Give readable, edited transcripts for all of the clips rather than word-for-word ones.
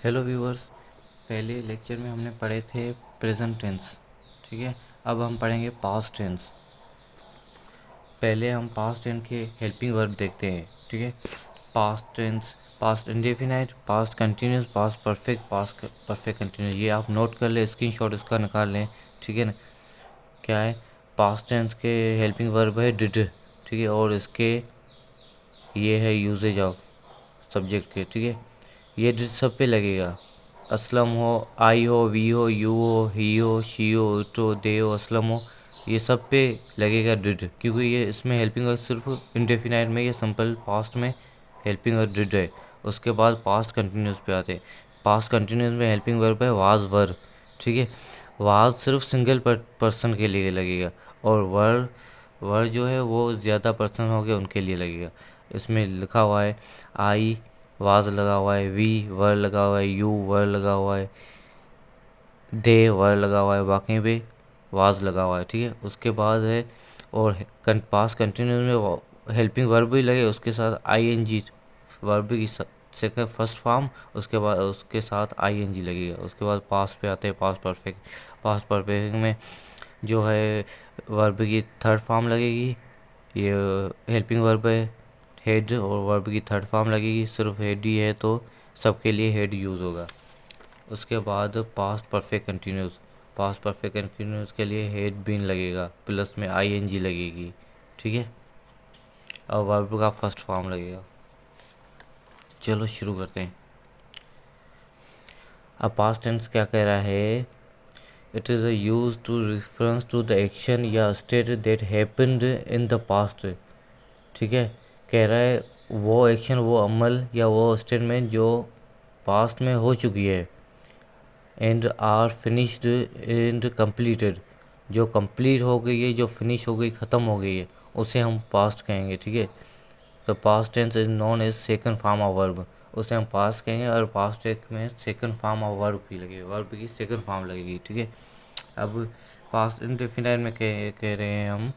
Hello viewers. पहले lecture में हमने पढ़े थे प्रेजेंट टेंस। ठीक है, अब हम पढ़ेंगे पास्ट टेंस। पहले हम पास्ट टेंस के हेल्पिंग वर्ब देखते हैं। ठीक है, past tense, past indefinite, past continuous, past perfect, past perfect continuous. ये आप नोट कर लें, स्क्रीनशॉट इसका निकाल लें। ठीक है ना। क्या है, पास्ट टेंस के हेल्पिंग वर्ब है डिड। ठीक है, और इसके ये है यूजेज ऑफ सब्जेक्ट के। ठीक है, ये डिड सब पे लगेगा। असलम हो, आई हो, वी हो, यू हो, ही हो, शी हो, इट हो, दे हो, असलम हो, ये सब पे लगेगा डिड, क्योंकि ये इसमें हेल्पिंग वर्ब सिर्फ इंडेफिनाइट में, ये सिंपल पास्ट में हेल्पिंग वर्ब डिड है। उसके बाद पास्ट कंटिन्यूस पे आते हैं। पास्ट कंटिन्यूस में हेल्पिंग वर्ब है वाज वर। ठीक है, वाज सिर्फ सिंगल पर्सन के लिए लगेगा, और वर वर जो है वो ज़्यादा पर्सन हो गए उनके लिए लगेगा। इसमें लिखा हुआ है आई वाज लगा हुआ है, वी वर लगा हुआ है, यू वर लगा हुआ है, दे वर लगा हुआ है, बाकी पे वाज लगा हुआ है। ठीक है, उसके बाद है और पास्ट कंटिन्यूस में हेल्पिंग वर्ब भी लगे, उसके साथ आई एन जी वर्ब की सेकंड फर्स्ट फॉर्म, उसके बाद उसके साथ आई एन जी लगेगा। उसके बाद पास्ट पे आते हैं पास्ट परफेक्ट। पास्ट परफेक्ट में जो है वर्ब की थर्ड फॉर्म लगेगी। ये हेल्पिंग वर्ब है हेड, और वर्ब की थर्ड फॉर्म लगेगी। सिर्फ हेड ही है तो सबके लिए हेड यूज़ होगा। उसके बाद past perfect continuous. Past perfect continuous के लिए हेड बीन लगेगा, प्लस में आई एन जी लगेगी। ठीक है, और वर्ब का फर्स्ट फॉर्म लगेगा। चलो शुरू करते हैं। अब पास्ट टेंस क्या कह रहा है, it is use to reference to the action या state that happened in the past. ठीक है, कह रहा है वो एक्शन, वो अमल या वो स्टेटमेंट जो पास्ट में हो चुकी है, and are finished and completed, जो कंप्लीट हो गई है, जो फिनिश हो गई, ख़त्म हो गई है, उसे हम पास्ट कहेंगे। ठीक है, तो past tense is known as second form of verb, उसे हम पास्ट कहेंगे। और पास्ट टेंस में सेकंड फॉर्म ऑफ वर्ब भी लगेगी, वर्ब की सेकंड फॉर्म लगेगी। ठीक है, अब पास्ट इंडेफिनाइट में कह रहे हैं हम,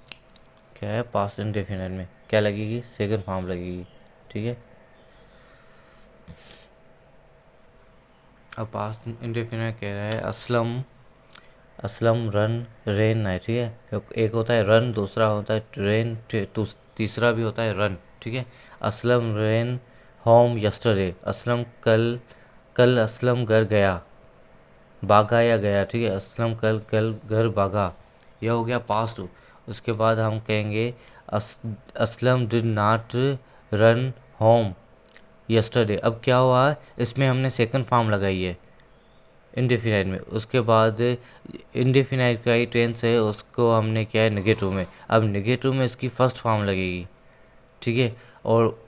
क्या है पास्ट इंडेफिनाइट में क्या लगेगी, सेकंड फॉर्म लगेगी। ठीक है, अब पास्ट इंडेफिनाइट कह रहा है असलम, असलम रन रेन है। ठीक है, एक होता है रन, दूसरा होता है रेन, तीसरा भी होता है रन। ठीक है, Aslam rain home yesterday, Aslam कल, कल असलम घर गया, भागा या गया। ठीक है, असलम कल कल घर भागा, यह हो गया पास्ट। उसके बाद हम कहेंगे Aslam did not run home yesterday. अब क्या हुआ है, इसमें हमने सेकंड फॉर्म लगाई है इंडेफिनाइट में। उसके बाद इंडेफिनाइट का ही टेंस है, उसको हमने क्या है नेगेटिव में, अब नेगेटिव में इसकी फर्स्ट फॉर्म लगेगी। ठीक है, और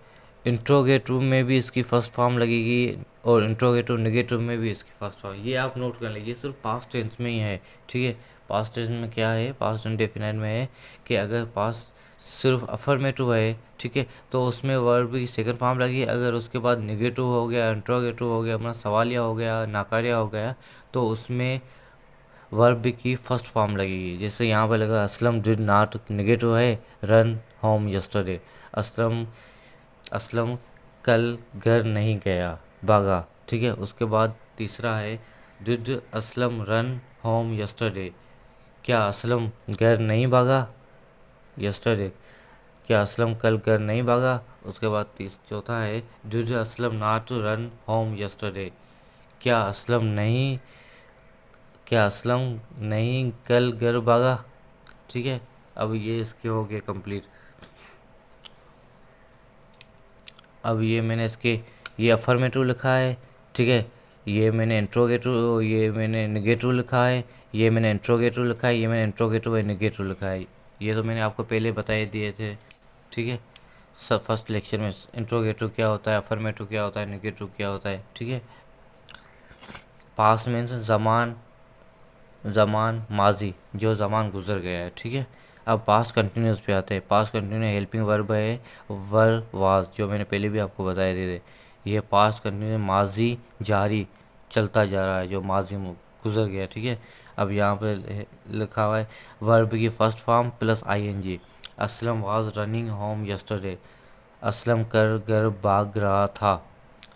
इंट्रोगेटिव में भी इसकी फर्स्ट फॉर्म लगेगी, और इंट्रोगेटिव नेगेटिव में भी इसकी फर्स्ट फॉर्म। ये आप नोट कर लें, ये सिर्फ पास्ट टेंस में ही है। ठीक है, पास्ट टेंस में क्या है, पास्ट इंडेफिनाइट में है कि अगर पास्ट सिर्फ अफर्मेटिव है, ठीक है, तो उसमें वर्ब की सेकंड फॉर्म लगी। अगर उसके बाद नेगेटिव हो गया, इंट्रोगेटिव हो गया, अपना सवालिया हो गया, नाकारिया हो गया, तो उसमें वर्ब की फर्स्ट फॉर्म लगेगी। जैसे यहाँ पर लगा असलम डिड नॉट, नेगेटिव है, run home yesterday, Aslam, Aslam कल घर नहीं गया, भागा। ठीक है, उसके बाद तीसरा है did Aslam run home yesterday, क्या असलम घर नहीं भागा यस्टरडे, क्या असलम कल घर नहीं भागा। उसके बाद चौथा है did Aslam not run home yesterday, क्या असलम नहीं, क्या असलम नहीं कल घर भागा। ठीक है, अब ये इसके हो गए कंप्लीट। अब ये मैंने इसके, ये अफर्मेटिव लिखा है। ठीक है, ये मैंने इंट्रोगेटिव, ये मैंने नेगेटिव लिखा है, ये मैंने इंट्रोगेटिव लिखा है, ये मैंने इंट्रोगेटिव और नेगेटिव लिखा है। ये तो मैंने आपको पहले बता ही दिए थे। ठीक है, सब फर्स्ट लेक्चर में इंट्रोगेटिव क्या होता है, अफर्मेटिव क्या होता है, नेगेटिव क्या होता है। ठीक है, पास्ट मीन्स ज़मान, ज़मान माजी, जो ज़मान गुजर गया है। ठीक है, अब पास्ट कंटिन्यूस पे आते हैं। पास्ट कंटिन्यूस हेल्पिंग वर्ब है वर वाज, जो मैंने पहले भी आपको बताए थे। ये पास्ट कंटिन्यूस माजी जारी चलता जा रहा है, जो माजी में गुजर गया। ठीक है, अब यहाँ पे लिखा हुआ है वर्ब की first form plus I N G. Aslam was running home yesterday, Aslam कर घर भाग रहा था।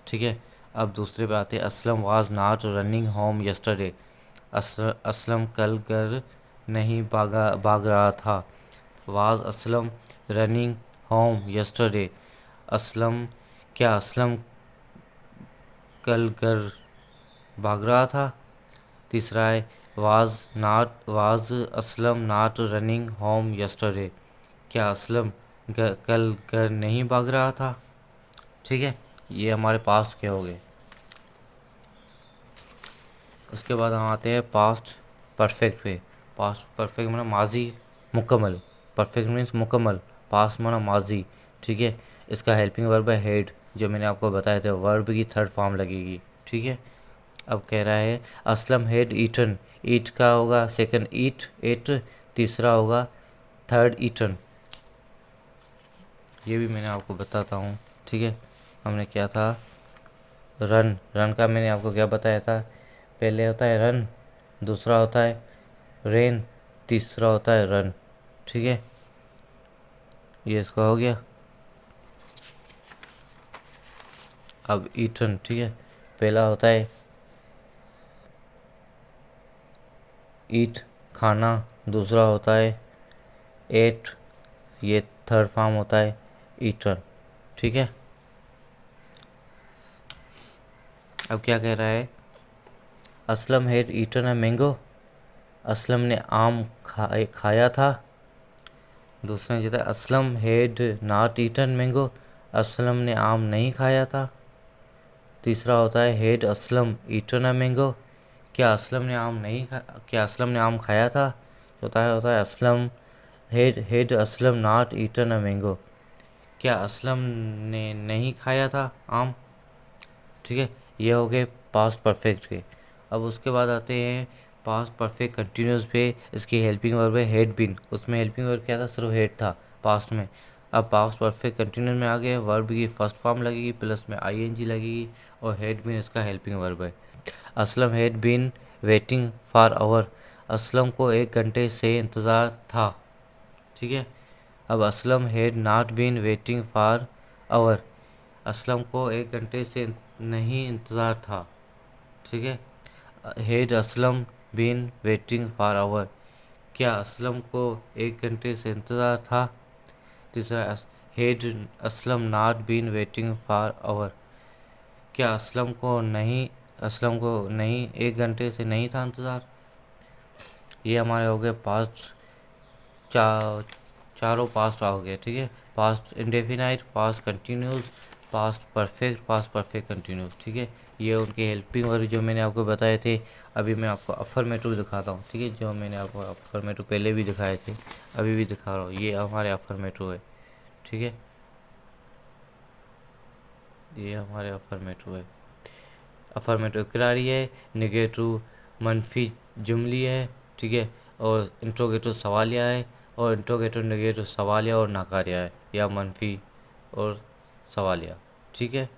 ठीक है, अब दूसरे पे आते हैं, Aslam was not running home yesterday. Aslam कल घर नहीं भाग रहा था। Was Aslam running home yesterday. Aslam क्या असलम कल घर भाग रहा था। तीसरा है, was Aslam not running home yesterday. क्या असलम कल घर नहीं भाग रहा था। ठीक है, ये हमारे पास्ट के हो गए। उसके बाद हम आते हैं पास्ट परफेक्ट पे। पास्ट परफेक्ट माना माजी मुकम्मल। परफेक्ट मीन्स मुकम्मल, पास्ट माना माजी। ठीक है, इसका हेल्पिंग वर्ब है हेड, जो मैंने आपको बताया था, वर्ब की थर्ड फॉर्म लगेगी। ठीक है, अब कह रहा है असलम हेड ईटन। ईट का होगा सेकंड ईट एट, तीसरा होगा थर्ड ईटन। ये भी मैंने आपको बताता हूँ। ठीक है, हमने क्या था, रन। रन का मैंने आपको क्या बताया था, पहले होता है रन, दूसरा होता है रेन, तीसरा होता है रन। ठीक है, ये इसका हो गया। अब ईटन, ठीक है, पहला होता है ईट खाना, दूसरा होता है एट, ये थर्ड फॉर्म होता है ईटन। ठीक है, अब क्या कह रहा है, Aslam had eaten a mango. Aslam ने आम खाया था। दूसरा जो था, Aslam had not eaten mango. Aslam ने आम नहीं खाया था। तीसरा होता है had Aslam eaten a mango. क्या असलम ने आम नहीं खा क्या असलम ने आम खाया था। होता है Aslam had Aslam not eaten a mango. क्या असलम ने नहीं खाया था आम। ठीक है, ये हो गए पास्ट परफेक्ट के। अब उसके बाद आते हैं पास्ट परफेक्ट कंटिन्यूस पे। इसकी हेल्पिंग वर्ब है हैड बीन। उसमें हेल्पिंग वर्ब क्या था, सिर्फ हेड था पास्ट में। अब पास्ट परफेक्ट कंटिन्यूस में आ गया, वर्ब की फर्स्ट फॉर्म लगेगी, प्लस में आईएनजी लगेगी, और हैड बीन इसका हेल्पिंग वर्ब है। Aslam had been waiting for hour. Aslam को 1 घंटे से इंतज़ार था। ठीक है, अब Aslam had not been waiting for hour. Aslam को 1 घंटे से नहीं इंतज़ार था। ठीक है, had Aslam been waiting for hour. क्या असलम को 1 घंटे से इंतज़ार था। तीसरा, had Aslam not been waiting for hour. क्या असलम को नहीं 1 घंटे से नहीं था इंतज़ार। ये हमारे हो गए पास्ट, चा, चारों पास्ट हो गए। ठीक है, past indefinite, past continuous, past perfect continuous. ठीक है, ये उनके हेल्पिंग वर्ब जो मैंने आपको बताए थे। अभी मैं आपको अफर्मेटिव दिखाता हूँ। ठीक है, जो मैंने आपको अफर्मेटिव पहले भी दिखाए थे, अभी भी दिखा रहा हूँ, ये हमारे अफर्मेटिव है। ठीक है, ये हमारे अफर्मेटिव है। अफर्मेटिव इकरारी है, निगेटिव मनफी जुमली है। ठीक है, और इंट्रोगेटिव सवालिया है, और इंट्रोगेटिव नेगेटिव सवालिया और नाकारिया है, या मनफी और सवालिया। ठीक है।